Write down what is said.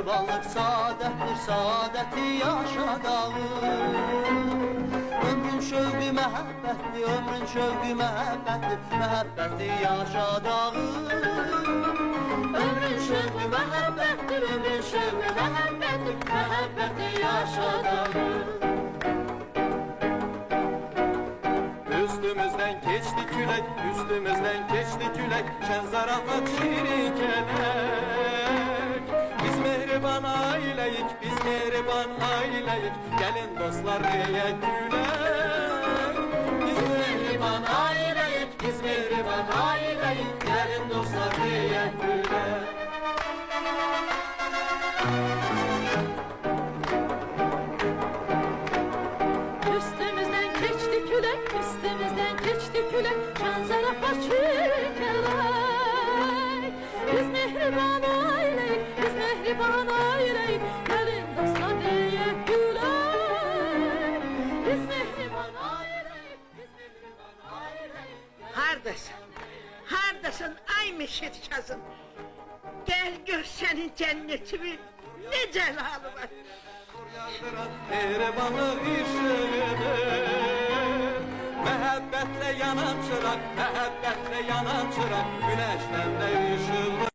mehribanlık saadettir, saadeti yaşadağım. Ömrün şövqü məhəbbətdir, ömrün şövqü məhəbbətdir, məhəbbəti yaşadağım. Ömrün şövqü məhəbbətdir, ömrün şövqü məhəbbətdir, məhəbbəti yaşadağım. Üstümüzden geçti külek, üstümüzden geçti külek, şen zarafat şirin kelek. Biz mehriban aileyik, biz mehriban aileyik, gelin dostlar diyek gülek. Biz mehriban aileyik, biz mehriban aileyik, gelin dostlar diyek gülek. Üstümüzden geçti külek, üstümüzden geçti külek, şan zarafat şirin kelek. Biz mehriban aileyik, biz mehriban aileyik, gelin dostlar diyek gülek. Biz mehriban aileyik, biz mehriban aileyik. Hardasın? Hardasın ay Meşet Kazım? Gel gör senin cennetimi, ne celalı var. Mehribanlık ışığıdır, məhəbbətle yanan çırak, məhəbbətle yanan çırak, güneşten de ışığı.